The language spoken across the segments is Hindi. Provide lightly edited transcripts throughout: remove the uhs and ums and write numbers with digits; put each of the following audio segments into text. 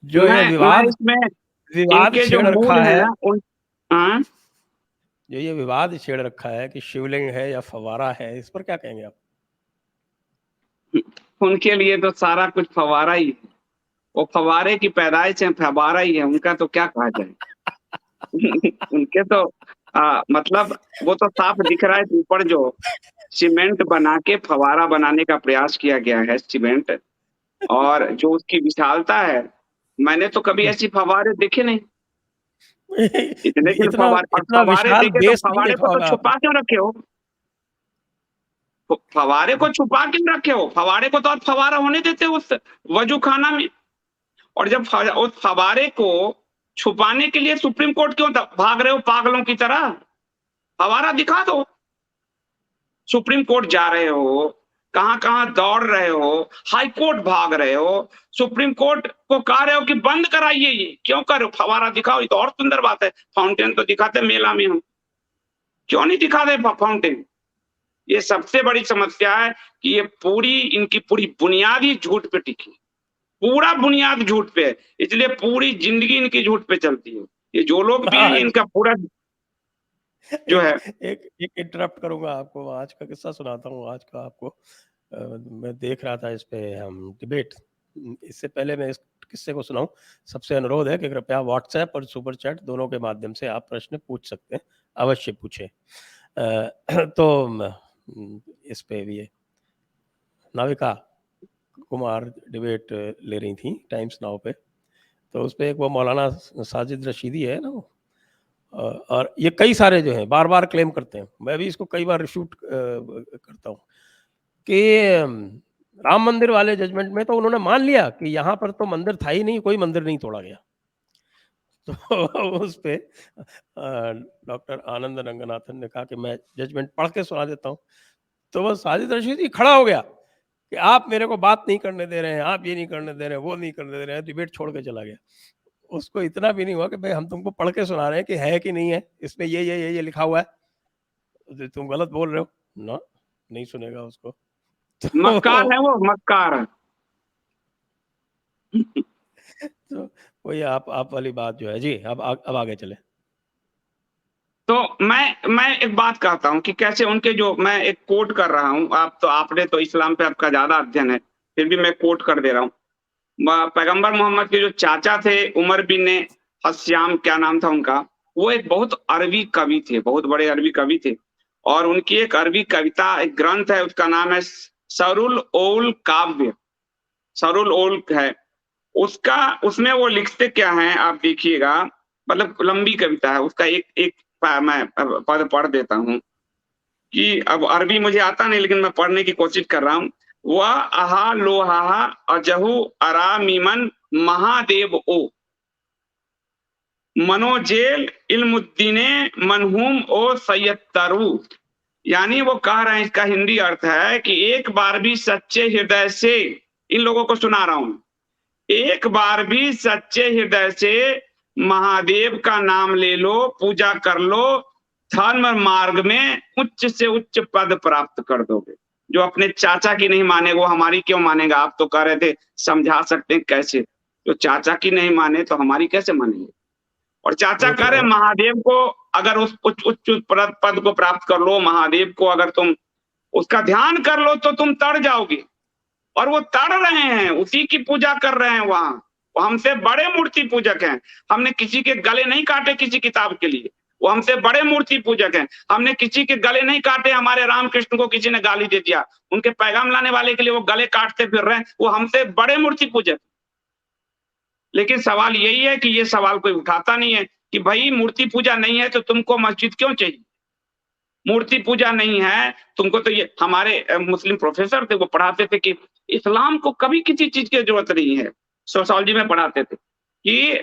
जो ये मैं इसमें विवाद इनके जो छेड़ मूल रखा है है, ना उन हाँ? जो ये विवाद छेड़ रखा है कि शिवलिंग है या फव्वारा है, इस पर क्या कहेंगे आप? उनके लिए तो सारा कुछ फव्वारा ही है। वो फव्वारे की पैदाइश है, फव्वारा ही है, उनका तो क्या कहा जाए। उनके तो मतलब वो तो साफ दिख रहा है कि ऊपर जो सीमेंट बना के फव्वारा बनाने का प्रयास किया गया है, सीमेंट, और जो उसकी विशालता है, मैंने तो कभी ऐसी फव्वारे देखे नहीं। इतने के इतना फव्वारे, और इतना फव्वारे विशाल देखे तो बेस नहीं फव्वारे देखा को तो होगा छुपा आपने। क्यों रखे हो? फव्वारे को छुपा क्यों रखे हो? फव्वारे को तो आप फव्वारा होने देते उस वजू खाना में। और जब उस फव्वारे को छुपाने के लिए सुप्रीम कोर्ट क्यों भाग रहे हो पागलों की तरह? फव्वारा दिखा दो। सुप्रीम कोर्ट जा रहे हो, कहां-कहां दौड़ रहे हो, हाई कोर्ट भाग रहे हो, सुप्रीम कोर्ट को कह रहे हो कि बंद कराइए ये, क्यों कर रहे हो? फव्वारा दिखाओ, ये तो और सुंदर बात है। फाउंटेन तो दिखाते मेला में हम, क्यों नहीं दिखा रहे फाउंटेन? ये सबसे बड़ी समस्या है कि ये पूरी इनकी पूरी बुनियाद ही झूठ पे टिकी है। पूरा बुनियाद झूठ पे है, इसलिए पूरी जिंदगी इनकी झूठ पे चलती है। ये जो लोग भी हैं, ये आज इनका पूरा जो है एक एक इंटरप्ट करूंगा आपको, आज का किस्सा सुनाता हूँ आज का आपको। मैं देख रहा था इस पे हम डिबेट, इससे पहले मैं इस किस्से को सुनाऊं, सबसे अनुरोध है कि कृपया व्हाट्सएप और सुपर चैट दोनों के माध्यम से आप प्रश्न पूछ सकते हैं, अवश्य पूछें। तो इस पे भी है, नाविका कुमार डिबेट ले रही थी टाइम्स नाउ पे, तो उस पे एक वो मौलाना साजिद रशीदी है ना, और ये कई सारे जो हैं बार बार क्लेम करते हैं, मैं भी इसको कई बार रिफ्यूट करता हूँ कि राम मंदिर वाले जजमेंट में तो उन्होंने मान लिया कि यहाँ पर तो मंदिर था ही नहीं, कोई मंदिर नहीं तोड़ा गया। तो उस पे डॉक्टर आनंद रंगनाथन ने कहा कि मैं जजमेंट पढ़ के सुना देता हूँ। तो वो साजिद रशीदी खड़ा हो गया कि आप मेरे को बात नहीं करने दे रहे हैं, आप ये नहीं करने दे रहे हैं, वो नहीं करने दे रहे हैं, डिबेट छोड़ के चला गया। उसको इतना भी नहीं हुआ कि भाई हम तुमको पढ़ के सुना रहे हैं कि है कि नहीं है, इसमें ये लिखा हुआ है, तो तुम गलत बोल रहे हो ना, नहीं सुनेगा उसको। मक्कार तो, है, वो मक्कार है। तो वही आप वाली बात जो है जी। अब आगे चले। तो मैं एक बात कहता हूँ कि कैसे उनके जो, मैं एक कोट कर रहा हूँ, आप तो आपने तो इस्लाम पे आपका ज्यादा अध्ययन है, फिर भी मैं कोट कर दे रहा हूँ। पैगंबर मोहम्मद के जो चाचा थे, उमर बिन हश्याम, क्या नाम था उनका, वो एक बहुत अरबी कवि थे, बहुत बड़े अरबी कवि थे। और उनकी एक अरबी कविता, एक ग्रंथ है, उसका नाम है सरुल ओल काव्य, सरुल ओल है उसका। उसमें वो लिखते क्या हैं आप देखिएगा, मतलब लंबी कविता है उसका, एक एक मैं पद पढ़ देता हूँ कि अब अरबी मुझे आता नहीं, लेकिन मैं पढ़ने की कोशिश कर रहा हूँ। वह आहा लोहा अजहू अरा मीमन महादेव ओ मनोजेल इल्मुद्दीने मनहूम ओ सैयदतरू। यानी वो कह रहे हैं, इसका हिंदी अर्थ है कि एक बार भी सच्चे हृदय से, इन लोगों को सुना रहा हूं, एक बार भी सच्चे हृदय से महादेव का नाम ले लो, पूजा कर लो, धर्म मार्ग में उच्च से उच्च पद प्राप्त कर दोगे। जो अपने चाचा की नहीं माने वो हमारी क्यों मानेगा? आप तो कह रहे थे समझा सकते हैं कैसे, जो चाचा की नहीं माने तो हमारी कैसे मानेंगे? और चाचा वो कह तो रहे महादेव को अगर उस उच्च उच्च पद को प्राप्त कर लो, महादेव को अगर तुम उसका ध्यान कर लो तो तुम तर जाओगे। और वो तड़ रहे हैं, उसी की पूजा कर रहे हैं वहां। वो हमसे बड़े मूर्ति पूजक हैं। हमने किसी के गले नहीं काटे किसी किताब के लिए, वो हमसे बड़े मूर्ति पूजक हैं। हमने किसी के गले नहीं काटे, हमारे रामकृष्ण को किसी ने गाली दे दिया, उनके पैगाम लाने वाले के लिए वो गले काटते फिर रहे हैं, वो हमसे बड़े मूर्ति पूजक। लेकिन सवाल यही है कि ये सवाल कोई उठाता नहीं है कि भाई मूर्ति पूजा नहीं है तो तुमको मस्जिद क्यों चाहिए? मूर्ति पूजा नहीं है तुमको तो ये, हमारे मुस्लिम प्रोफेसर थे, वो पढ़ाते थे कि इस्लाम को कभी किसी चीज की जरूरत नहीं है। सोशियोलॉजी में पढ़ाते थे कि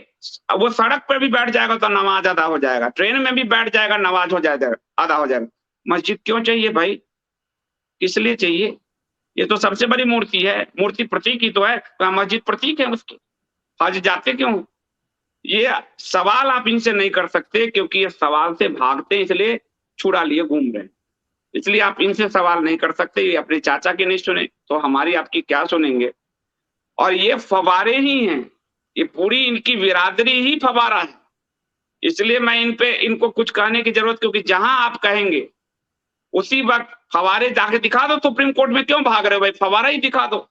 वो सड़क पर भी बैठ जाएगा तो नमाज अदा हो जाएगा, ट्रेन में भी बैठ जाएगा नमाज हो जाएगा, अदा हो जाएगा। मस्जिद क्यों चाहिए भाई? किस लिए चाहिए? ये तो सबसे बड़ी मूर्ति है, मूर्ति प्रतीक ही तो है, तो मस्जिद प्रतीक है उसकी। हज जाते क्यों? ये सवाल आप इनसे नहीं कर सकते क्योंकि ये सवाल से भागते, इसलिए छुड़ा लिए घूम रहे हैं। इसलिए आप इनसे सवाल नहीं कर सकते, ये अपने चाचा की नहीं सुने तो हमारी आपकी क्या सुनेंगे? और ये फवारे ही हैं, ये पूरी इनकी बिरादरी ही फवारा है। इसलिए मैं इनको कुछ कहने की जरूरत, क्योंकि जहां आप कहेंगे उसी वक्त फवारे जाके दिखा दो। सुप्रीम कोर्ट में क्यों भाग रहे हो भाई, फवारा ही दिखा दो।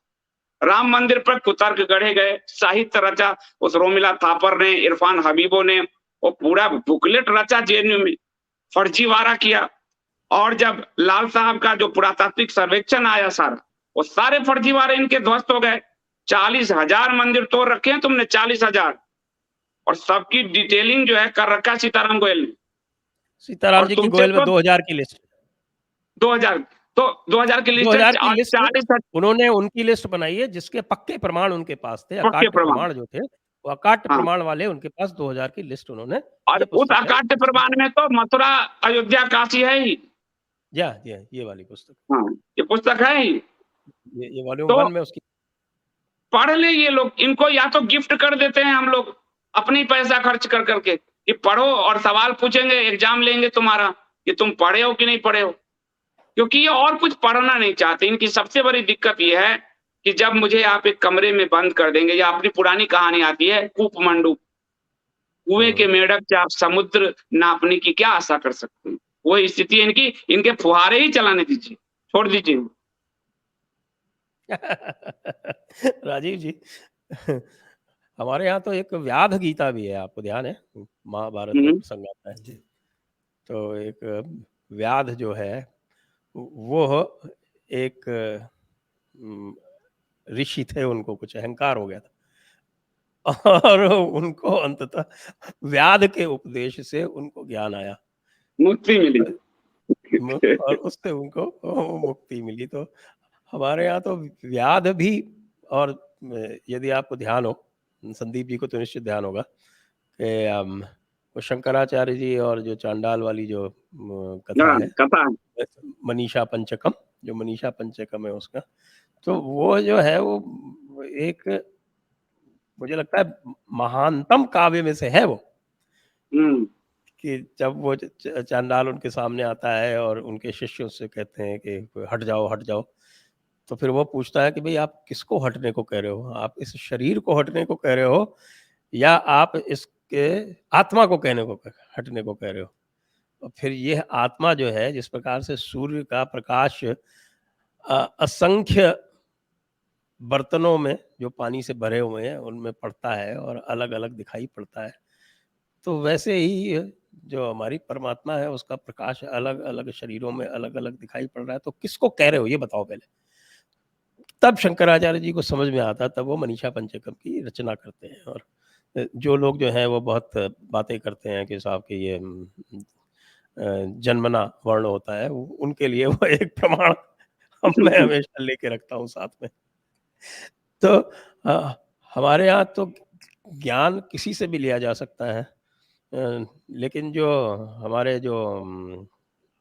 राम मंदिर पर कुतर्क गढ़े गए, साहित्य रचा उस रोमिला थापर ने, इरफान हबीबो ने, वो पूरा बुकलेट रचा जेएनयू में, फर्जीवाड़ा किया। और जब लाल साहब का जो पुरातात्विक सर्वेक्षण आया सारा, वो सारे फर्जीवाड़े इनके ध्वस्त हो गए। 40,000 मंदिर तोड़ रखे हैं तुमने, 40,000, और सबकी डिटेलिंग जो है कर रखा है सीताराम गोयल ने। सीताराम और जी की तुमसे गोयल में तो 2000 की लिस्ट 2000, तो 2000 की लिस्ट है, 2000 की लिस्ट 40 उन्होंने उनकी लिस्ट बनाई है जिसके पक्के प्रमाण उनके पास थे। पक्के अकाट्य प्रमाण। प्रमाण जो थे, वो अकाट्य हाँ, प्रमाण वाले उनके पास 2000 की लिस्ट उन्होंने, और ये उस पुस्तक है। अकाट्य प्रमाण में तो मथुरा अयोध्या काशी है ही। ये वाली पुस्तक, हाँ, ये पुस्तक है ही। ये वॉल्यूम तो 1 में उसकी। पढ़ ले ये लोग, इनको या तो गिफ्ट कर देते हैं हम लोग अपनी पैसा खर्च कर करके कि पढ़ो, और सवाल पूछेंगे, एग्जाम लेंगे तुम्हारा कि तुम पढ़े हो कि नहीं पढ़े हो। क्योंकि ये और कुछ पढ़ना नहीं चाहते। इनकी सबसे बड़ी दिक्कत ये है कि जब मुझे आप एक कमरे में बंद कर देंगे, या अपनी पुरानी कहानी आती है कूपमंडू, कुएं के मेढक से आप समुद्र नापने की क्या आशा कर सकते हैं। वो स्थिति है इनकी, इनके फुहारे ही चलाने दीजिए, छोड़ दीजिए। राजीव जी, हमारे यहाँ तो एक व्याध गीता भी है, आपको ध्यान है? महाभारत में प्रसंग आता है। तो एक व्याध जो है, वो एक ऋषि थे, उनको कुछ अहंकार हो गया था और उनको अंततः व्याध के उपदेश से उनको ज्ञान आया, मुक्ति मिली। और उससे उनको मुक्ति मिली। तो हमारे यहाँ तो व्याध भी, और यदि आपको ध्यान हो, संदीप जी को तो निश्चित ध्यान होगा कि वो शंकराचार्य जी और जो चांडाल वाली जो कथा है, कथा मनीषा पंचकम, जो मनीषा पंचकम है उसका, तो वो जो है वो एक, मुझे लगता है महानतम काव्य में से है वो। कि जब वो चांडाल उनके सामने आता है और उनके शिष्य उससे कहते हैं कि हट जाओ हट जाओ, तो फिर वो पूछता है कि भाई आप किसको हटने को कह रहे हो? आप इस शरीर को हटने को कह रहे हो, या आप इसके आत्मा को हटने को कह रहे हो? और फिर ये आत्मा जो है, जिस प्रकार से सूर्य का प्रकाश असंख्य बर्तनों में जो पानी से भरे हुए हैं उनमें पड़ता है और अलग अलग दिखाई पड़ता है, तो वैसे ही जो हमारी परमात्मा है उसका प्रकाश अलग अलग शरीरों में अलग अलग दिखाई पड़ रहा है। तो किसको कह रहे हो ये बताओ पहले। तब शंकराचार्य जी को समझ में आता, तब वो मनीषा पंचकम की रचना करते हैं। और जो लोग जो हैं वो बहुत बातें करते हैं कि साहब कि ये जन्मना वर्ण होता है, उनके लिए वो एक प्रमाण मैं हमेशा लेके रखता हूँ साथ में। तो हमारे यहाँ तो ज्ञान किसी से भी लिया जा सकता है, लेकिन जो हमारे जो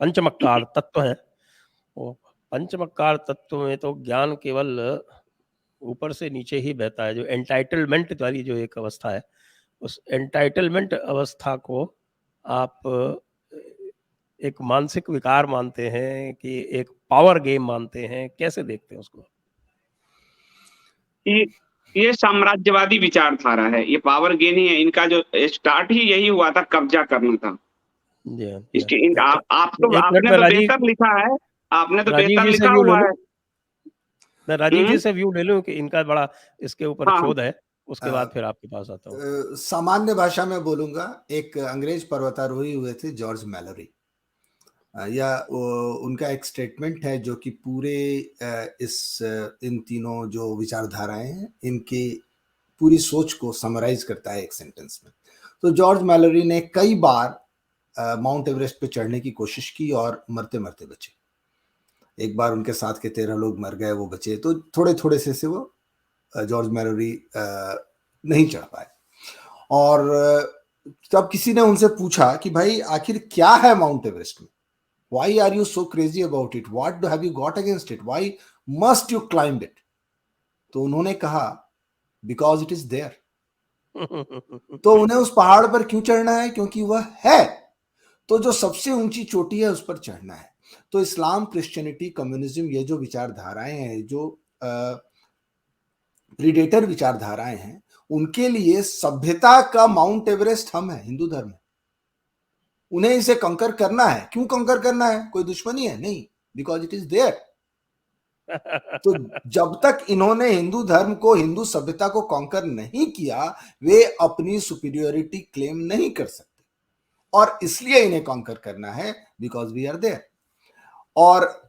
पंचमक्कार तत्व हैं, वो पंचमक्कार तत्व में तो ज्ञान केवल ऊपर से नीचे ही बहता है। जो एंटाइटलमेंट वाली जो एक अवस्था है, उस एंटाइटलमेंट अवस्था को आप एक मानसिक विकार मानते हैं कि एक पावर गेम मानते हैं, कैसे देखते हैं उसको? ये साम्राज्यवादी विचारधारा है, ये पावर गेन ही है। इनका जो स्टार्ट ही यही हुआ था, कब्जा करना था। इसके आपने तो बेहतर लिखा है, आपने तो बेहतर लिखा हुआ है। मैं राजीव जी से व्यू ले लूं कि इनका बड़ा इसके ऊपर शोध है, उसके बाद फिर आपके पास आता हूँ। सामान्य भाषा में बोलूंगा, एक अंग्रेज पर्वतारोही हुए थे जॉर्ज मैलोरी, या उनका एक स्टेटमेंट है जो कि पूरे इन तीनों जो विचारधाराएं हैं इनकी पूरी सोच को समराइज करता है एक सेंटेंस में। तो जॉर्ज मैलोरी ने कई बार माउंट एवरेस्ट पे चढ़ने की कोशिश की और मरते मरते बचे। एक बार उनके साथ के 13 लोग मर गए, वो बचे। तो थोड़े थोड़े से वो जॉर्ज मैलोरी नहीं चढ़ पाए। और तब किसी ने उनसे पूछा कि भाई आखिर क्या है माउंट एवरेस्ट में? Why are you so crazy about it? What have you got against it? Why must you climb it? तो उन्होंने कहा, because it is there. तो उन्हें उस पहाड़ पर क्यों चढ़ना है? क्योंकि वह है। तो जो सबसे ऊंची चोटी है उस पर चढ़ना है। तो इस्लाम, क्रिश्चियनिटी, कम्युनिज्म, ये जो विचारधाराएं हैं, जो प्रीडेटर विचारधाराएं हैं, उनके लिए सभ्यता का माउंट एवरेस्ट हम है, हिंदू धर्म है। उन्हें इसे कंकर करना है। क्यों कंकर करना है? कोई दुश्मनी है? नहीं, बिकॉज इट इज देयर। तो जब तक इन्होंने हिंदू धर्म को, हिंदू सभ्यता को कॉन्कर नहीं किया, वे अपनी सुपीरियोरिटी क्लेम नहीं कर सकते, और इसलिए इन्हें कॉन्कर करना है, बिकॉज वी आर देयर। और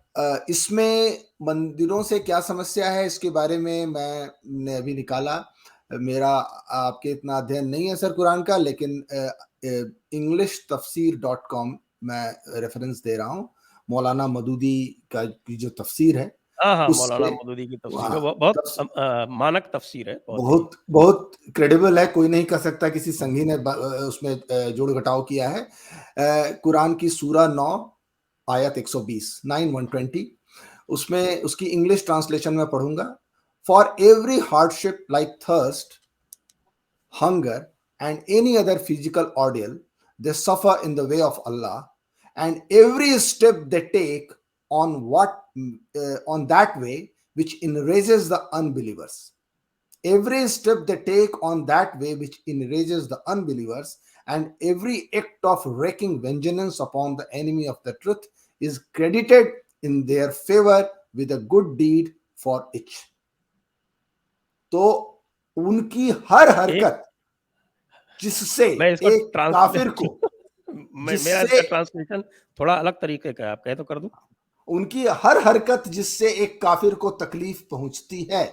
इसमें मंदिरों से क्या समस्या है, इसके बारे में मैंने अभी निकाला। मेरा आपके इतना अध्ययन नहीं है सर कुरान का, लेकिन EnglishTafsir.com मैं रेफरेंस दे रहा हूँ। मौलाना मदूदी का जो तफसीर है, हाँ, मौलाना मदूदी की तफसीर है, बहुत मानक तफसीर है, बहुत क्रेडिबल है। कोई नहीं कह सकता किसी संघी ने उसमें जोड़ घटाव किया है। कुरान की सूरा 9 आयत 120, 9:120, उसमें उसकी इंग्लिश ट्रांसलेशन में पढ़ूंगा। For every hardship like thirst, hunger and any other physical ordeal they suffer in the way of Allah, and every step they take on that way which enrages the unbelievers, every step they take on that way which enrages the unbelievers, and every act of wreaking vengeance upon the enemy of the truth is credited in their favor with a good deed for each. तो उनकी हर हरकत जिससे एक काफिर को, मेरा इसका ट्रांसलेशन थोड़ा अलग तरीके का है, आप कहे तो कर दूं। उनकी हर हरकत जिससे एक काफिर को तकलीफ पहुंचती है,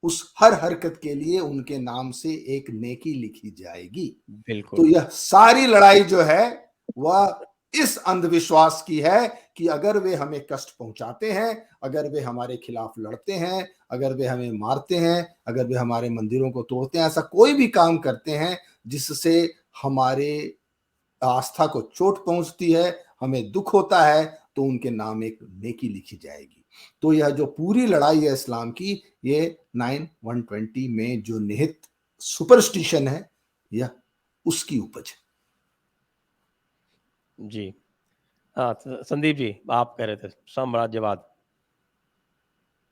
उस हर हरकत के लिए उनके नाम से एक नेकी लिखी जाएगी। बिल्कुल। तो यह सारी लड़ाई जो है वह इस अंधविश्वास की है कि अगर वे हमें कष्ट पहुंचाते हैं, अगर वे हमारे खिलाफ लड़ते हैं, अगर वे हमें मारते हैं, अगर वे हमारे मंदिरों को तोड़ते हैं, ऐसा कोई भी काम करते हैं जिससे हमारे आस्था को चोट पहुंचती है, हमें दुख होता है, तो उनके नाम एक नेकी लिखी जाएगी। तो यह जो पूरी लड़ाई है इस्लाम की, ये 9:120 में जो निहित सुपरस्टिशन है, यह उसकी उपज है। जी हाँ, संदीप जी आप कह रहे थे साम्राज्यवाद।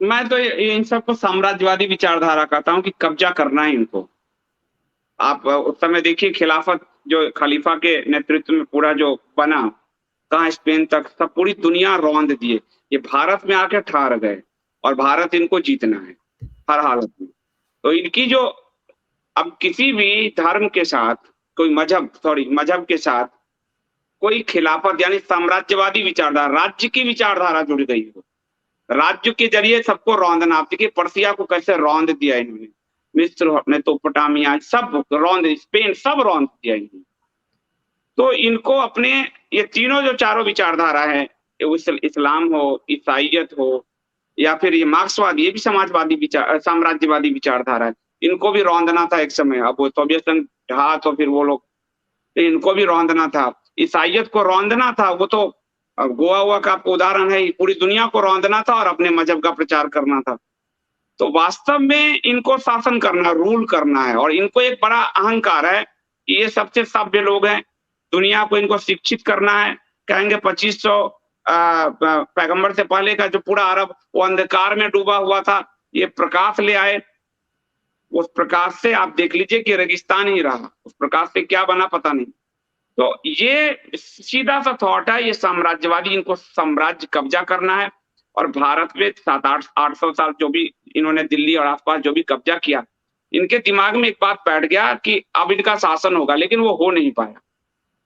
मैं तो इन सबको साम्राज्यवादी विचारधारा कहता हूं कि कब्जा करना है इनको। आप उस समय देखिए खिलाफत जो खलीफा के नेतृत्व में पूरा जो बना, कहाँ स्पेन तक सब पूरी दुनिया रौंद दिए, ये भारत में आके ठहर गए और भारत इनको जीतना है हर हालत में। तो इनकी जो अब किसी भी धर्म के साथ कोई मजहब के साथ कोई खिलाफत यानी साम्राज्यवादी विचारधारा, राज्य की विचारधारा जुड़ गई हो, राज्य के जरिए सबको रौंदना। आप देखिए पर्सिया को कैसे रौंद दिया इन्होंने, मिस्र, मेसोपोटामिया सब रौंद, स्पेन सब रौंद दिया इन्होंने। तो इनको अपने ये तीनों जो चारों विचारधारा है, इस्लाम हो, ईसाइयत हो या फिर ये मार्क्सवादी, ये भी समाजवादी विचार, साम्राज्यवादी विचारधारा है, इनको भी रौंदना था एक समय। अब वो सोवियत संघ ढहा तो फिर वो लोग, इनको भी रौंदना था, ईसाइयत को रौंदना था। वो तो गोवा का आपको उदाहरण है, पूरी दुनिया को रौंदना था और अपने मजहब का प्रचार करना था। तो वास्तव में इनको शासन करना, रूल करना है। और इनको एक बड़ा अहंकार है कि ये सबसे सभ्य लोग हैं, दुनिया को इनको शिक्षित करना है। कहेंगे 2500 पैगंबर से पहले का जो पूरा अरब वो अंधकार में डूबा हुआ था, ये प्रकाश ले आए। उस प्रकाश से आप देख लीजिए कि रेगिस्तान ही रहा, उस प्रकाश से क्या बना पता नहीं। तो ये सीधा सा थॉट है, ये साम्राज्यवादी, इनको साम्राज्य कब्जा करना है। और भारत में 700-800 साल जो भी इन्होंने दिल्ली और आसपास जो भी कब्जा किया, इनके दिमाग में एक बात बैठ गया कि अब इनका शासन होगा, लेकिन वो हो नहीं पाया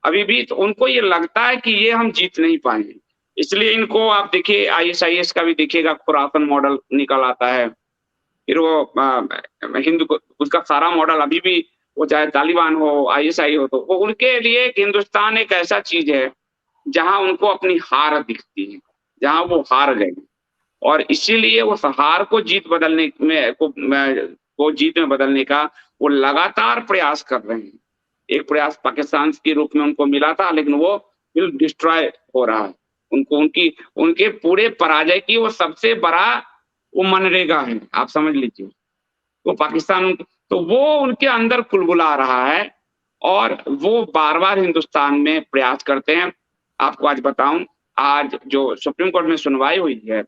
अभी भी। तो उनको ये लगता है कि ये हम जीत नहीं पाएंगे, इसलिए इनको आप देखिए ISIS का भी देखिएगा खुरासन मॉडल निकल आता है, फिर वो हिंदू उसका सारा मॉडल अभी भी, वो चाहे तालिबान हो, ISI हो, तो वो उनके लिए हिंदुस्तान एक ऐसा चीज है जहां उनको अपनी हार दिखती है, जहां वो हार गए। और इसीलिए उस हार को जीत बदलने में को जीत में बदलने का वो लगातार प्रयास कर रहे हैं। एक प्रयास पाकिस्तान के रूप में उनको मिला था, लेकिन वो फिर डिस्ट्रॉय हो रहा है। उनके पूरे पराजय की वो सबसे बड़ा वो मनरेगा है, आप समझ लीजिए। तो पाकिस्तान, तो वो उनके अंदर कुलबुला रहा है और वो बार बार हिंदुस्तान में प्रयास करते हैं। आपको आज बताऊं, आज जो सुप्रीम कोर्ट में सुनवाई हुई है,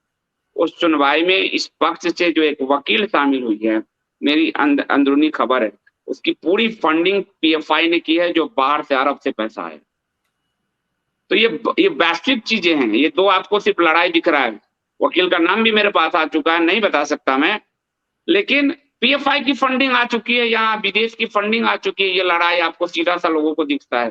उस सुनवाई में इस पक्ष से जो एक वकील शामिल हुई है, मेरी अंदरूनी खबर है, उसकी पूरी फंडिंग पीएफआई ने की है, जो बाहर से अरब से पैसा है। तो ये वैश्विक चीजें हैं। ये दो आपको सिर्फ लड़ाई दिख रहा है। वकील का नाम भी मेरे पास आ चुका है, नहीं बता सकता मैं, लेकिन पीएफआई की फंडिंग आ चुकी है, यहाँ विदेश की फंडिंग आ चुकी है। ये लड़ाई आपको सीधा सा लोगों को दिखता है।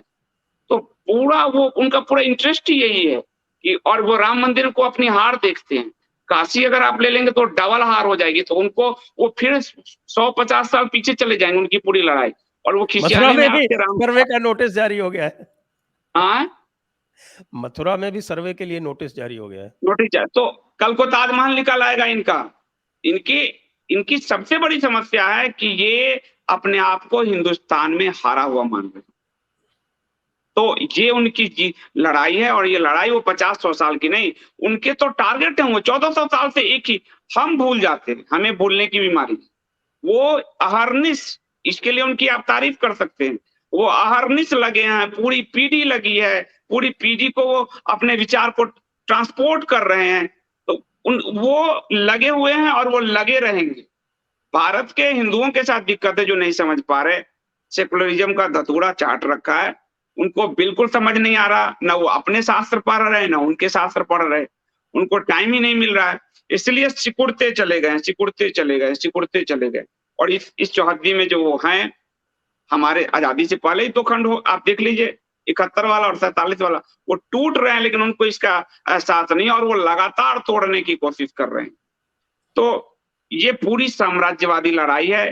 तो पूरा वो उनका पूरा इंटरेस्ट ही यही है कि, और वो राम मंदिर को अपनी हार देखते हैं। काशी अगर आप ले लेंगे तो डबल हार हो जाएगी, तो उनको वो फिर 100-50 साल पीछे चले जाएंगे उनकी पूरी लड़ाई, और वो मथुरा खिसियाने में में भी आपके राम। सर्वे का नोटिस जारी हो गया है। हाँ, मथुरा में भी सर्वे के लिए नोटिस जारी हो गया है। नोटिस है। तो कल को ताजमहल निकल आएगा इनका। इनकी सबसे बड़ी समस्या है कि ये अपने आप को हिंदुस्तान में हारा हुआ मान रहे हैं। तो ये उनकी लड़ाई है, और ये लड़ाई वो 50-100 साल की नहीं, उनके तो टारगेट है वो 1400 साल से एक ही। हम भूल जाते हैं, हमें भूलने की बीमारी। वो अहरनिश, इसके लिए उनकी आप तारीफ कर सकते हैं। वो अहरनिश लगे हैं, पूरी पीढ़ी लगी है, पूरी पीढ़ी को वो अपने विचार को ट्रांसपोर्ट कर रहे हैं। तो वो लगे हुए हैं और वो लगे रहेंगे। भारत के हिंदुओं के साथ दिक्कत है, जो नहीं समझ पा रहे। सेकुलरिज्म का धतूरा चाट रखा है, उनको बिल्कुल समझ नहीं आ रहा। ना वो अपने शास्त्र पढ़ रहे, ना उनके शास्त्र पढ़ रहे, उनको टाइम ही नहीं मिल रहा है। इसलिए सिकुड़ते चले गए, सिकुड़ते चले गए, सिकुड़ते चले गए। और इस चौहद्दी में जो वो हैं, हमारे आजादी से पहले ही 2 खंड हो, आप देख लीजिए, 71 वाला और 47 वाला, वो टूट रहे हैं, लेकिन उनको इसका एहसास नहीं, और वो लगातार तोड़ने की कोशिश कर रहे हैं। तो ये पूरी साम्राज्यवादी लड़ाई है,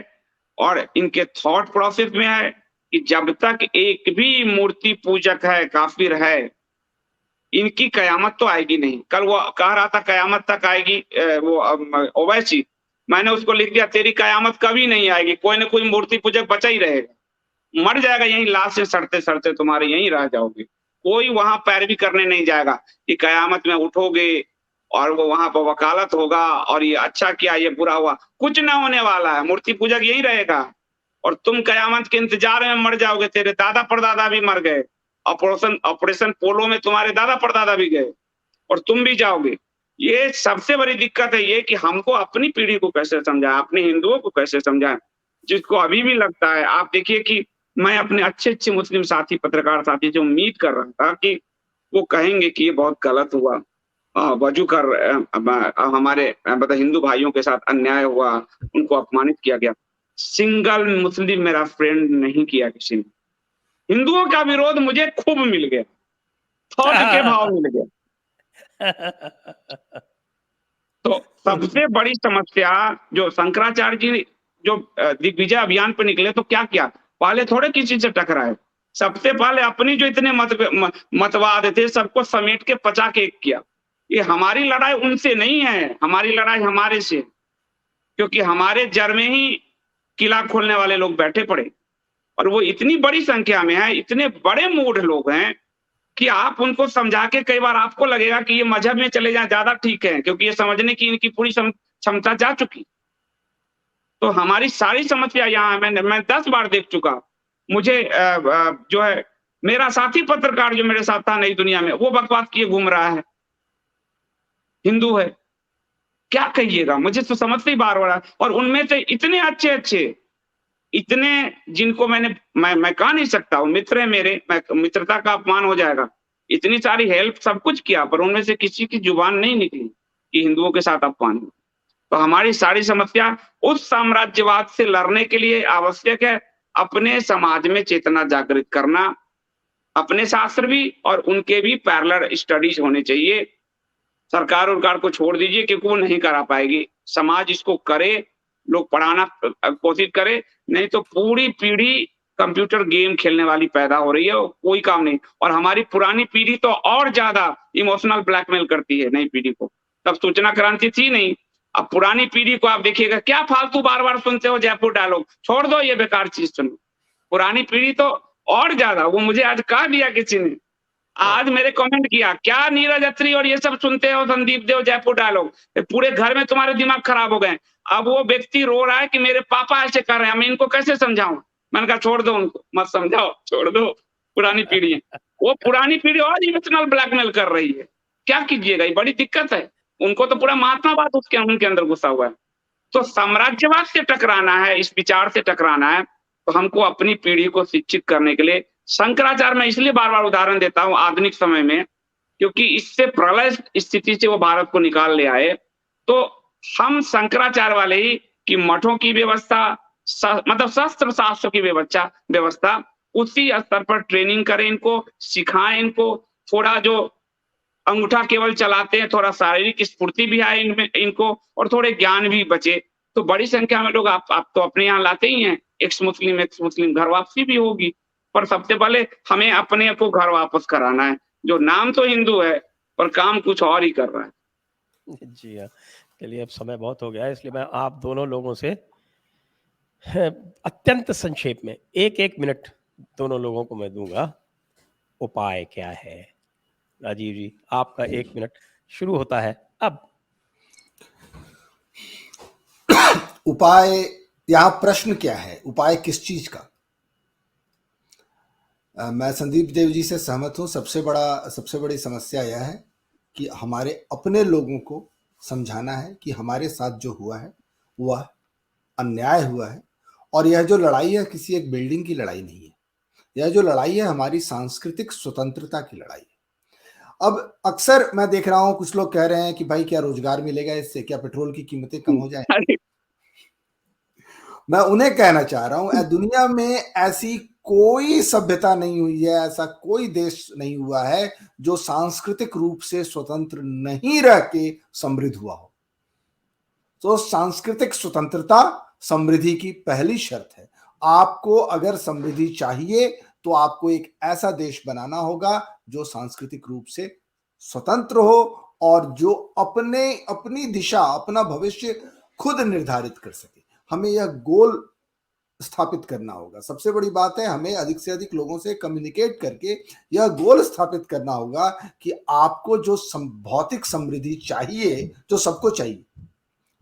और इनके थॉट प्रोसेस में है कि जब तक एक भी मूर्ति पूजक है, काफिर है, इनकी कयामत तो आएगी नहीं। कल वो कह रहा था कयामत तक आएगी, वो ओवैसी, मैंने उसको लिख दिया, तेरी कयामत कभी नहीं आएगी, कोई ना कोई मूर्ति पूजक बचा ही रहेगा, मर जाएगा यहीं, लाश से सड़ते सड़ते तुम्हारे यहीं रह जाओगे। कोई वहां पैरवी करने नहीं जाएगा कि कयामत में उठोगे और वो वहां पर वकालत होगा, और ये अच्छा किया, ये बुरा हुआ, कुछ ना होने वाला है। मूर्ति पूजक यही रहेगा, और तुम कयामत के इंतजार में मर जाओगे। तेरे दादा परदादा भी मर गए, ऑपरेशन पोलो में तुम्हारे दादा परदादा भी गए, और तुम भी जाओगे। ये सबसे बड़ी दिक्कत है, ये कि हमको अपनी पीढ़ी को कैसे समझाएं, अपने हिंदुओं को कैसे समझाएं, जिसको अभी भी लगता है। आप देखिए कि मैं अपने अच्छे मुस्लिम साथी, पत्रकार साथी से उम्मीद कर रहा था कि वो कहेंगे कि ये बहुत गलत हुआ, वजू कर हमारे मतलब हिंदू भाइयों के साथ अन्याय हुआ, उनको अपमानित किया गया। सिंगल मुस्लिम मेरा फ्रेंड नहीं किया किसी ने। हिंदुओं का विरोध मुझे खूब मिल गया, थॉट के भाव मिल गया। तो सबसे बड़ी समस्या जो शंकराचार्य जी जो दिग्विजय अभियान पे निकले, तो क्या किया, पहले थोड़े किसी से टकराए, सबसे पहले अपनी जो इतने मतवाद थे सबको समेट के पचा के एक किया। ये हमारी लड़ाई उनसे नहीं है, हमारी लड़ाई हमारे से, क्योंकि हमारे जड़ में ही किला खोलने वाले लोग बैठे पड़े, और वो इतनी बड़ी संख्या में है, इतने बड़े मूढ़ लोग हैं कि आप उनको समझा के कई बार आपको लगेगा कि ये मजहब में चले जाए ज्यादा ठीक है, क्योंकि ये समझने की इनकी पूरी क्षमता जा चुकी। तो हमारी सारी समस्या यहाँ है। मैं 10 बार देख चुका। मुझे जो है मेरा साथी पत्रकार जो मेरे साथ था नई दुनिया में, वो बकवास किए घूम रहा है, हिंदू है, क्या कहिएगा, मुझे तो समझ से ही बाहर हो रहा है। और उनमें से इतने अच्छे इतने जिनको मैं कह नहीं सकता हूँ, मित्र है मेरे, मित्रता का अपमान हो जाएगा, इतनी सारी हेल्प सब कुछ किया, पर उनमें से किसी की जुबान नहीं निकली कि हिंदुओं के साथ अपमान हो। तो हमारी सारी समस्या उस साम्राज्यवाद से लड़ने के लिए आवश्यक है अपने समाज में चेतना जागृत करना, अपने शास्त्र भी और उनके भी पैरेलल स्टडीज होने चाहिए। सरकार उरकार को छोड़ दीजिए, क्योंकि वो नहीं करा पाएगी। समाज इसको करे, लोग पढ़ाना कोशिश करे, नहीं तो पूरी पीढ़ी कंप्यूटर गेम खेलने वाली पैदा हो रही है, कोई काम नहीं। और हमारी पुरानी पीढ़ी तो और ज्यादा इमोशनल ब्लैकमेल करती है नई पीढ़ी को। तब सूचना क्रांति थी नहीं, अब पुरानी पीढ़ी को आप देखिएगा, क्या फालतू बार-बार सुनते हो जयपुर डायलॉग, छोड़ दो ये बेकार चीज सुनो। पुरानी पीढ़ी तो और ज्यादा, वो मुझे आज कहा दिया किसी ने, आज मेरे कमेंट किया, क्या नीरज अत्री और ये सब सुनते हो, संदीप देव जयपुर डायलॉग, पूरे घर में तुम्हारे दिमाग खराब हो गए। अब वो व्यक्ति रो रहा है कि मेरे पापा ऐसे कर रहे हैं, मैं इनको कैसे समझाऊं। मैंने कहा छोड़ दो उनको, मत समझाओ, छोड़ दो, पुरानी पीढ़ी है। वो पुरानी पीढ़ी और इमोशनल ब्लैकमेल कर रही है, क्या कीजिएगा, ये बड़ी दिक्कत है। उनको तो पूरा महात्मावाद उनके अंदर घुसा हुआ है। तो साम्राज्यवाद से टकराना है, इस विचार से टकराना है। तो हमको अपनी पीढ़ी को शिक्षित करने के लिए शंकराचार्य, मैं इसलिए बार बार उदाहरण देता हूं आधुनिक समय में, क्योंकि इससे प्रलय स्थिति से वो भारत को निकाल ले आए। तो हम शंकराचार्य वाले ही कि मठों की व्यवस्था, मतलब शस्त्र शास्त्र की व्यवस्था उसी स्तर पर ट्रेनिंग करें, इनको सिखाएं, इनको थोड़ा जो अंगूठा केवल चलाते हैं, थोड़ा शारीरिक स्फूर्ति भी आए इनमें इनको, और थोड़े ज्ञान भी बचे। तो बड़ी संख्या में लोग आप तो अपने यहाँ लाते ही हैं, एक्स मुस्लिम घर वापसी भी होगी, पर सबसे पहले हमें अपने को घर वापस कराना है, जो नाम तो हिंदू है पर काम कुछ और ही कर रहा है। जी हाँ, चलिए अब समय बहुत हो गया है, इसलिए मैं आप दोनों लोगों से अत्यंत संक्षेप में 1-1 मिनट दोनों लोगों को मैं दूंगा। उपाय क्या है? राजीव जी, आपका 1 मिनट शुरू होता है अब। उपाय, यहाँ प्रश्न क्या है, उपाय किस चीज का? मैं संदीप देव जी से सहमत हूं। सबसे बड़ी समस्या यह है कि हमारे अपने लोगों को समझाना है कि हमारे साथ जो हुआ है वह अन्याय हुआ है, और यह जो लड़ाई है किसी एक बिल्डिंग की लड़ाई नहीं है, यह जो लड़ाई है हमारी सांस्कृतिक स्वतंत्रता की लड़ाई है। अब अक्सर मैं देख रहा हूं कुछ लोग कह रहे हैं कि भाई क्या रोजगार मिलेगा इससे, क्या पेट्रोल की कीमतें कम हो जाएंगी? मैं उन्हें कहना चाह रहा हूं, दुनिया में ऐसी कोई सभ्यता नहीं हुई है, ऐसा कोई देश नहीं हुआ है जो सांस्कृतिक रूप से स्वतंत्र नहीं रह के समृद्ध हुआ हो। तो सांस्कृतिक स्वतंत्रता समृद्धि की पहली शर्त है। आपको अगर समृद्धि चाहिए तो आपको एक ऐसा देश बनाना होगा जो सांस्कृतिक रूप से स्वतंत्र हो और जो अपनी दिशा, अपना भविष्य खुद निर्धारित कर सके। हमें यह गोल स्थापित करना होगा। सबसे बड़ी बात है, हमें अधिक से अधिक लोगों से कम्युनिकेट करके यह गोल स्थापित करना होगा कि आपको जो भौतिक समृद्धि चाहिए, जो सबको चाहिए,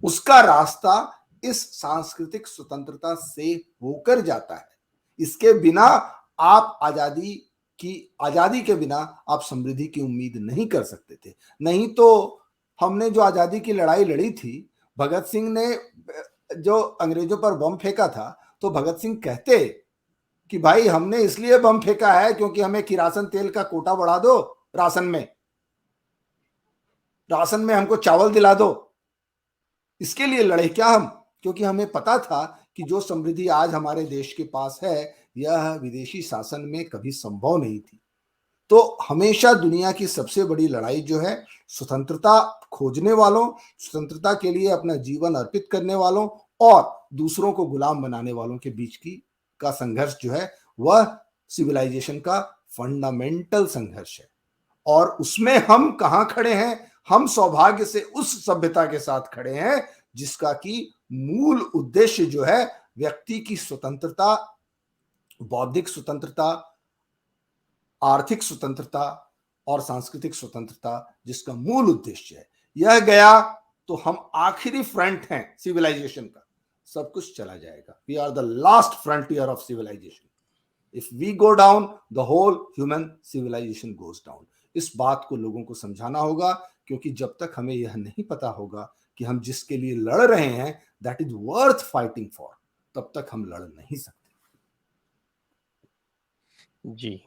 उसका रास्ता इस सांस्कृतिक स्वतंत्रता से होकर जाता है। इसके बिना आप आजादी के बिना आप समृद्धि की उम्मीद नहीं कर सकते थे। नहीं तो हमने जो आजादी की लड़ाई लड़ी थी, भगत सिंह ने जो अंग्रेजों पर बम फेंका था, तो भगत सिंह कहते कि भाई हमने इसलिए बम फेंका है क्योंकि हमें किरासन तेल का कोटा बढ़ा दो, राशन में हमको चावल दिला दो, इसके लिए लड़े क्या हम? क्योंकि हमें पता था कि जो समृद्धि आज हमारे देश के पास है यह विदेशी शासन में कभी संभव नहीं थी। तो हमेशा दुनिया की सबसे बड़ी लड़ाई जो है स्वतंत्रता खोजने वालों, स्वतंत्रता के लिए अपना जीवन अर्पित करने वालों और दूसरों को गुलाम बनाने वालों के बीच का संघर्ष जो है वह सिविलाइजेशन का फंडामेंटल संघर्ष है। और उसमें हम कहां खड़े हैं? हम सौभाग्य से उस सभ्यता के साथ खड़े हैं जिसका कि मूल उद्देश्य जो है व्यक्ति की स्वतंत्रता, बौद्धिक स्वतंत्रता, आर्थिक स्वतंत्रता और सांस्कृतिक स्वतंत्रता, जिसका मूल उद्देश्य है। यह गया तो हम आखिरी फ्रंट हैं सिविलाइजेशन का, सब कुछ चला जाएगा। We are the last frontier of civilisation. If we go down, the whole human civilisation goes down. इस बात को लोगों को समझाना होगा, क्योंकि जब तक हमें यह नहीं पता होगा कि हम जिसके लिए लड़ रहे हैं that is worth fighting for, तब तक हम लड़ नहीं सकते। जी।